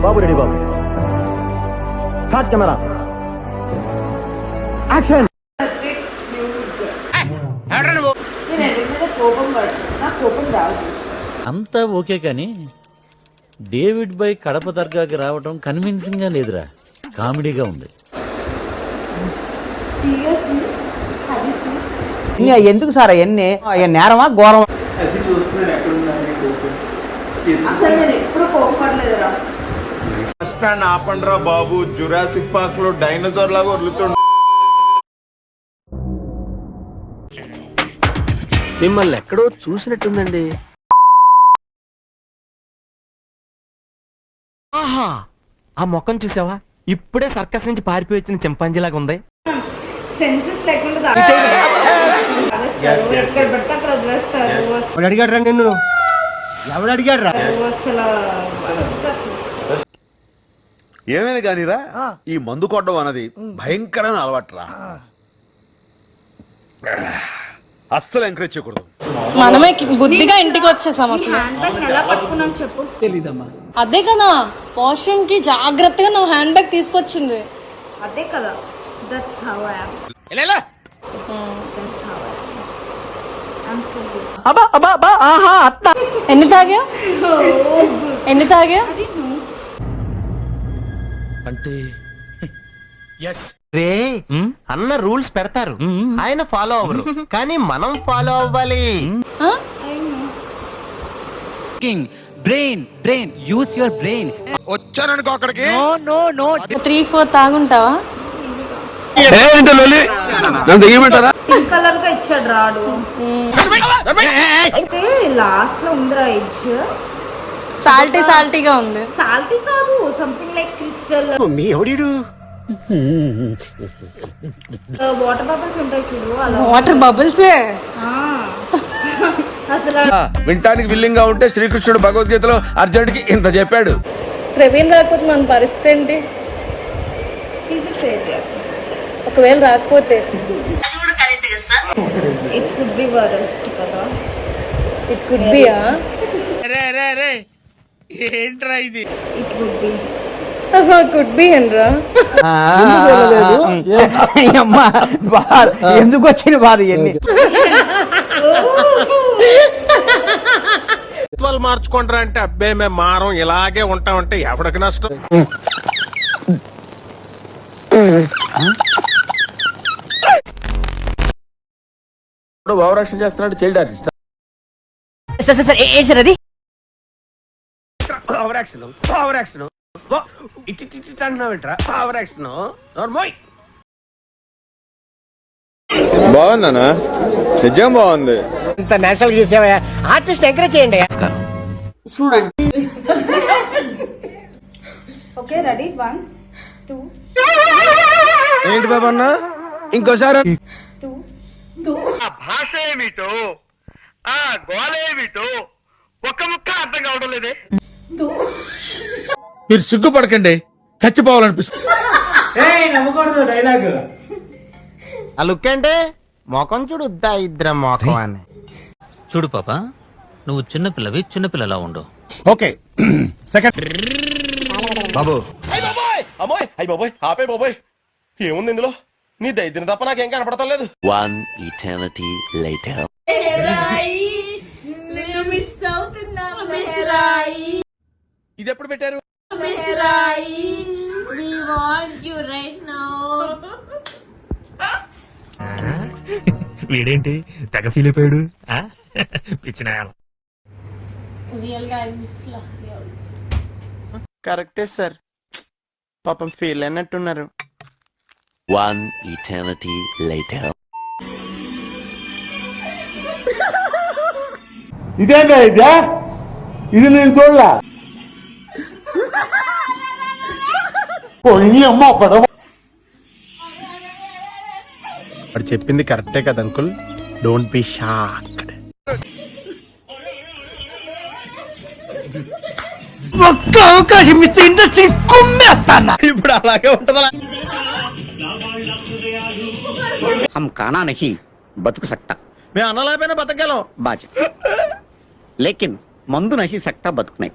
బాబు ready బాబు. Hot camera action. అంతా okay కానీ డేవిడ్ బై కడప దర్గాకి రావడం కన్విన్సింగ్ గా లేదురా, కామెడీగా ఉంది. ఎందుకు సార్ అవన్నీ నేరమా ఘోరమా? ఆపండ్రా బాబు, జురాసిక్ పార్క్ లో డైనోసార్ లాగా వదులుతుండ. మిమ్మల్ని ఎక్కడో చూసినట్టుందండి. ఆహా, ఆ మొక్కను చూసావా? ఇప్పుడే సర్కస్ నుంచి పారిపోయి వచ్చిన చింపాంజీలాగా ఉంది. అడిగాడు రా నిన్ను, ఎవడు అడిగాడు రా? ఏమైనా కానీరా, ఈ మందు కొట్టడం అన్నది భయంకరమైన అలవాటురా. అస్సలు ఎంకరేజ్ చేయకూడదు. మనమే బుద్ధిగా ఇంటికి వచ్చేసాం. అసలు అదే కదా వాష్రూమ్ కి జాగ్రత్తగా నా హ్యాండ్ బ్యాగ్ తీసుకొచ్చింది. అదే కదా, that's how I am. That's how I am. I'm so good. అబ్బా అబ్బా అబ్బా, ఆహా అత్త. ఎన్ని తాగా? ఎన్ని తాగా? అంటే రే, అన్న రూల్స్ పెడతారు, ఆయన ఫాలో అవ్వరు, కానీ మనం ఫాలో అవ్వాలి. Brain use your brain. వచ్చాననుకో అక్కడికి. 3-4 తాగుంటావా? పింక్ కలర్ గా ఇచ్చాడు రాడు. అయితే లాస్ట్ లో ఉందిరా ఎడ్జ్, సాల్టీగా ఉంది. సాల్టీ కాదు, something like crystal. Water bubbles ఉంటాయి చూడు, అలా వాటర్ బబుల్స్. అసలు వింటానికి విల్లింగ్ గా ఉంటే శ్రీకృష్ణుడు భగవద్గీతలో అర్జునుడికి ఇంత చెప్పాడు. ప్రవీణ్ రాకపోతే మన పరిస్థితి ఏంటి? ఒకవేళ రాకపోతే ఇట్ కుడ్ బి వరస్ట్ కదా. It could be. ఏంట్రా ఇది? It could be. Could be అనరా? ఎందుకు వచ్చిన బాధ ఇవన్నీ? మార్చుకుంటారా అంటే, అబ్బే మేము మారం, ఇలాగే ఉంటామంటే ఎవడికి నష్టం? ఓవరాక్షన్ చేస్తున్నాడు చైల్డ్ ఆర్టిస్ట్. అది ఓవరాక్షన్ అంటున్నావేంట్రా? ఓవరాక్షన్ బాగుందనా? నిజం బాగుంది. ఇంత నేషనల్ చేసేవా? ఆర్టిస్ట్ ఎంకరేజ్ చేయండి. చూడండి. Okay, ready, 1 2. ఏంటి బాబా అన్న, ఇంకోసారి. 2 ఆ భాష ఏమిటో, ఆ గోళ ఏమిటో ఒక్క ముక్క అర్థం కావడం లేదే. 2 మీరు సిగ్గుపడకండి, చచ్చిపోవాలనిపిస్తుంది. నమ్మకూడదు డైలాగ్. ఆ లుక్ అంటే మొఖం చూడు, ఇద్దరం మొఖం అని. చూడు పాప, నువ్వు చిన్నపిల్లవి, చిన్నపిల్లలా ఉండు. ఓకే. సెకండ్ బాబు. అమ్మోయ్, అయ్యి బాబోయ్, ఆపే బాబోయ్. ఏముంది ఇందులో? నీ దైద్యం తప్ప నాకేం కనపడతా లేదు. 1 eternity later. ఇది ఎప్పుడు పెట్టారు? వీడేంటి తెగ ఫీల్ అయిపోయాడు? పిచ్చిన కరెక్టే సార్, పాపం ఫీల్ అయినట్టున్నారు. 1 eternity later. ఇదేంటా ఇదే? ఇది నేను చూడలా. అమ్మ పడవ. వాడు చెప్పింది కరెక్టే కదా అంకుల్, డోంట్ బి షాక్డ్. ఒక్క అవకాశం ఇస్తే ఇండస్ట్రీ కుమ్మేస్తానా? ఇప్పుడు అలాగే ఉంటదా? हम खाना नहीं बतक सकता, మేము అన్నలేకపోయినా బతకగలం, बाज लेकिन मंदु नहीं सकता बतकने.